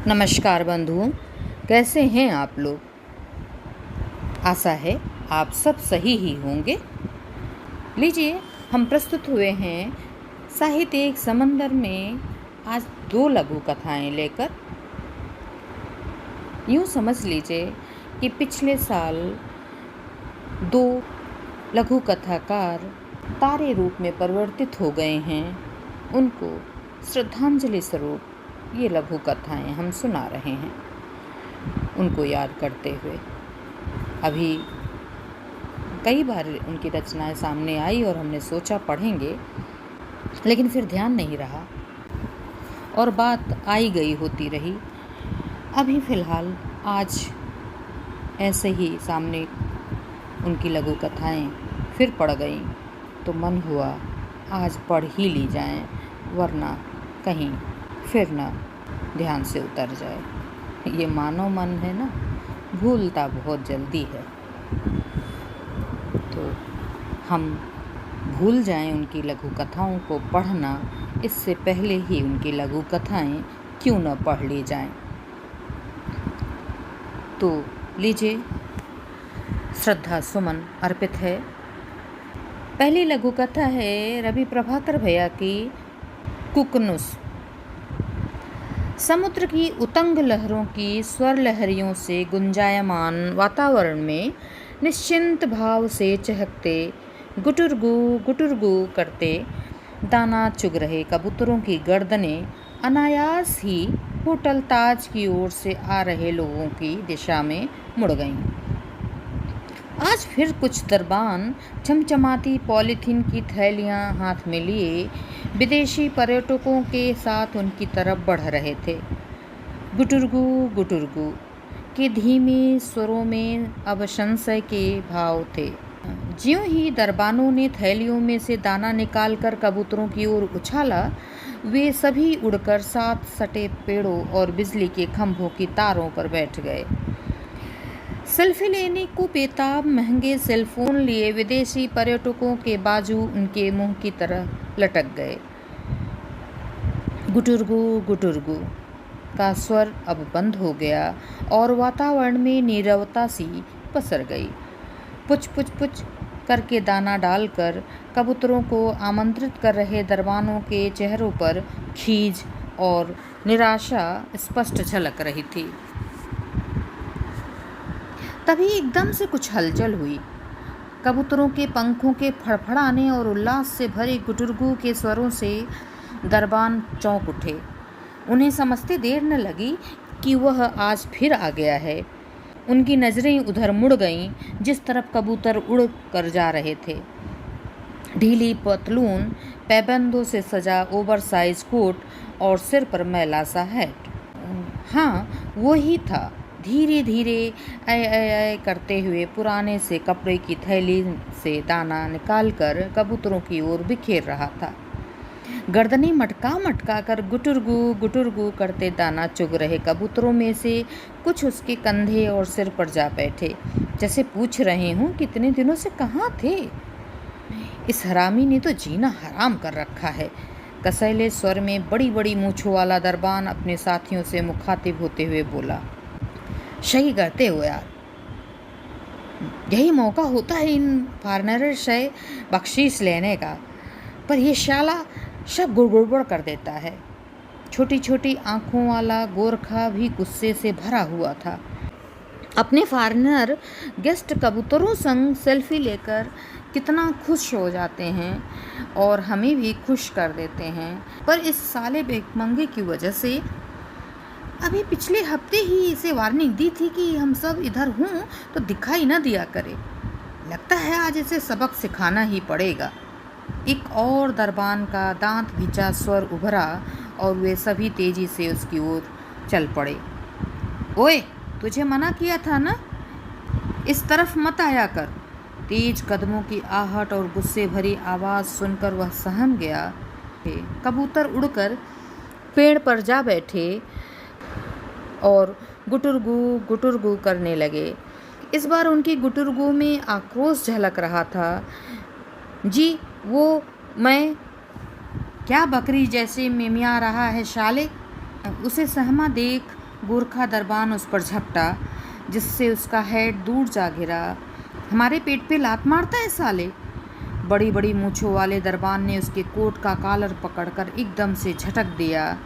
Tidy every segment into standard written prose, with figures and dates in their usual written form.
नमस्कार बंधुओं, कैसे हैं आप लोग। आशा है आप सब सही ही होंगे। लीजिए, हम प्रस्तुत हुए हैं साहित्य एक समंदर में आज 2 लघु कथाएं लेकर। यूँ समझ लीजिए कि पिछले साल 2 लघु कथाकार तारे रूप में परिवर्तित हो गए हैं। उनको श्रद्धांजलि स्वरूप ये लघु कथाएं हम सुना रहे हैं, उनको याद करते हुए। अभी कई बार उनकी रचनाएं सामने आई और हमने सोचा पढ़ेंगे, लेकिन फिर ध्यान नहीं रहा और बात आई गई होती रही। अभी फ़िलहाल आज ऐसे ही सामने उनकी लघु कथाएं फिर पढ़ गई तो मन हुआ आज पढ़ ही ली जाएं, वरना कहीं फिर ना ध्यान से उतर जाए। ये मानव मन है ना, भूलता बहुत जल्दी है। तो हम भूल जाएं उनकी लघु कथाओं को पढ़ना, इससे पहले ही उनकी लघु कथाएं क्यों न पढ़ ली जाएं। तो लीजिए, श्रद्धा सुमन अर्पित है। पहली लघु कथा है रवि प्रभाकर भैया की कुकनुस। समुद्र की उतंग लहरों की स्वर लहरियों से गुंजायमान वातावरण में निश्चिंत भाव से चहकते गुटुरगू करते दाना चुग रहे कबूतरों की गर्दनें अनायास ही होटल ताज की ओर से आ रहे लोगों की दिशा में मुड़ गईं। आज फिर कुछ दरबान चमचमाती पॉलीथीन की थैलियां हाथ में लिए विदेशी पर्यटकों के साथ उनकी तरफ बढ़ रहे थे। गुटुरगू के धीमे स्वरों में अब संशय के भाव थे। ज्यों ही दरबानों ने थैलियों में से दाना निकालकर कबूतरों की ओर उछाला, वे सभी उड़कर साथ सटे पेड़ों और बिजली के खंभों की तारों पर बैठ गए। सेल्फी लेने को बेताब महंगे सेलफोन लिए विदेशी पर्यटकों के बाजू उनके मुंह की तरह लटक गए। गुटुरगू का स्वर अब बंद हो गया और वातावरण में नीरवता सी पसर गई। पुच करके दाना डालकर कबूतरों को आमंत्रित कर रहे दरबानों के चेहरों पर खीज और निराशा स्पष्ट झलक रही थी। तभी एकदम से कुछ हलचल हुई। कबूतरों के पंखों के फड़फड़ाने और उल्लास से भरे गुटुरगू के स्वरों से दरबान चौंक उठे। उन्हें समझते देर न लगी कि वह आज फिर आ गया है। उनकी नज़रें उधर मुड़ गईं जिस तरफ कबूतर उड़ कर जा रहे थे। ढीली पतलून, पैबंदों से सजा ओवरसाइज कोट और सिर पर मैला सा हैट। हाँ, वो ही था। धीरे धीरे ऐ करते हुए पुराने से कपड़े की थैली से दाना निकालकर कबूतरों की ओर बिखेर रहा था। गर्दनें मटका कर गुटुरगू करते दाना चुग रहे कबूतरों में से कुछ उसके कंधे और सिर पर जा बैठे, जैसे पूछ रहे हों कितने दिनों से कहाँ थे। इस हरामी ने तो जीना हराम कर रखा है। कसैले स्वर में बड़ी बड़ी मूंछों वाला दरबान अपने साथियों से मुखातिब होते हुए बोला, सही करते हो यार, यही मौका होता है इन फॉरेनर से बख्शीश लेने का, पर ये शाला सब गुड़गुड़ कर देता है। छोटी छोटी आंखों वाला गोरखा भी गुस्से से भरा हुआ था। अपने फॉरेनर गेस्ट कबूतरों संग सेल्फी लेकर कितना खुश हो जाते हैं और हमें भी खुश कर देते हैं, पर इस साले बेमंगे की वजह से अभी पिछले हफ्ते ही इसे वार्निंग दी थी कि हम सब इधर हों तो दिखाई न दिया करे। लगता है आज इसे सबक सिखाना ही पड़ेगा। एक और दरबान का दांत भींचा स्वर उभरा और वे सभी तेजी से उसकी ओर चल पड़े। ओए, तुझे मना किया था ना, इस तरफ मत आया कर। तेज कदमों की आहट और गुस्से भरी आवाज़ सुनकर वह सहम गया। कबूतर उड़कर पेड़ पर जा बैठे और गुटुरगू करने लगे। इस बार उनकी गुटुरगू में आक्रोश झलक रहा था। जी, वो मैं क्या बकरी जैसे मिमिया रहा है साले। उसे सहमा देख गोरखा दरबान उस पर झपटा, जिससे उसका हेड दूर जा गिरा। हमारे पेट पे लात मारता है साले। बड़ी बड़ी मूंछों वाले दरबान ने उसके कोट का कॉलर पकड़कर एकदम से झटक दिया।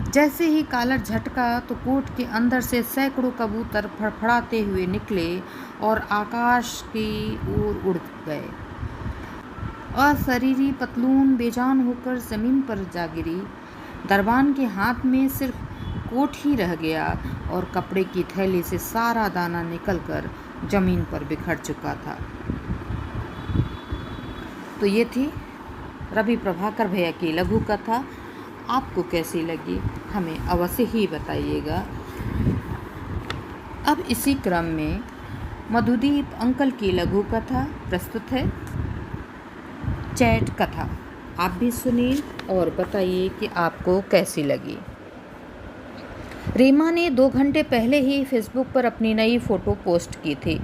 जैसे ही कॉलर झटका तो कोट के अंदर से सैकड़ों कबूतर फड़फड़ाते हुए निकले और आकाश की ओर उड़ गए। अशरीरी पतलून बेजान होकर जमीन पर जा गिरी। दरबान के हाथ में सिर्फ कोट ही रह गया और कपड़े की थैली से सारा दाना निकलकर जमीन पर बिखर चुका था। तो ये थी रवि प्रभाकर भैया की लघु कथा। आपको कैसी लगी हमें अवश्य ही बताइएगा। अब इसी क्रम में मधुदीप अंकल की लघु कथा प्रस्तुत है, चैट कथा। आप भी सुनिए और बताइए कि आपको कैसी लगी। रीमा ने 2 घंटे पहले ही फेसबुक पर अपनी नई फ़ोटो पोस्ट की थी।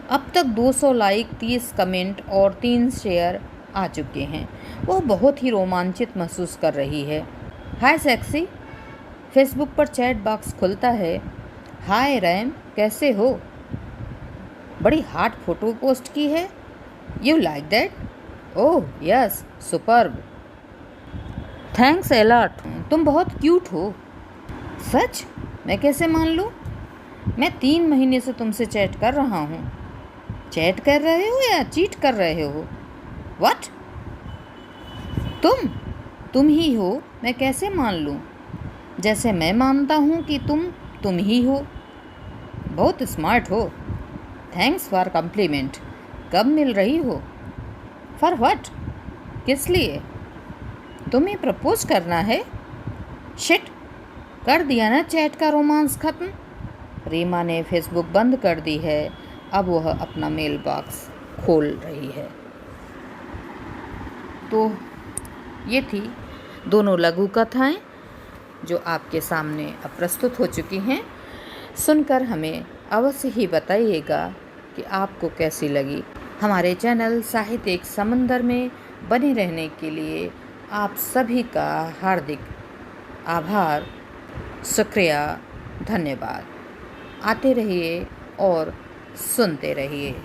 अब तक 200 लाइक, 30 कमेंट और 3 शेयर आ चुके हैं। वो बहुत ही रोमांचित महसूस कर रही है। हाय सेक्सी। फेसबुक पर चैट बॉक्स खुलता है। हाय रैम, कैसे हो? बड़ी हॉट फोटो पोस्ट की है। You like that? Oh yes, superb. Thanks a lot. तुम बहुत क्यूट हो। सच? मैं कैसे मान लूँ? मैं 3 महीने से तुमसे चैट कर रहा हूँ। चैट कर रहे हो या चीट कर रहे हो? व्हाट? तुम ही हो, मैं कैसे मान लूँ? जैसे मैं मानता हूँ कि तुम ही हो। बहुत स्मार्ट हो। Thanks for complement. कब मिल रही हो? For what? किस लिए? तुम्हें प्रपोज करना है? शिट, कर दिया ना चैट का रोमांस खत्म। रीमा ने फेसबुक बंद कर दी है। अब वह अपना मेल बॉक्स खोल रही है। तो ये थी दोनों लघु कथाएं जो आपके सामने अब प्रस्तुत हो चुकी हैं। सुनकर हमें अवश्य ही बताइएगा कि आपको कैसी लगी। हमारे चैनल साहित्य एक समंदर में बने रहने के लिए आप सभी का हार्दिक आभार, शुक्रिया, धन्यवाद। आते रहिए और सुनते रहिए।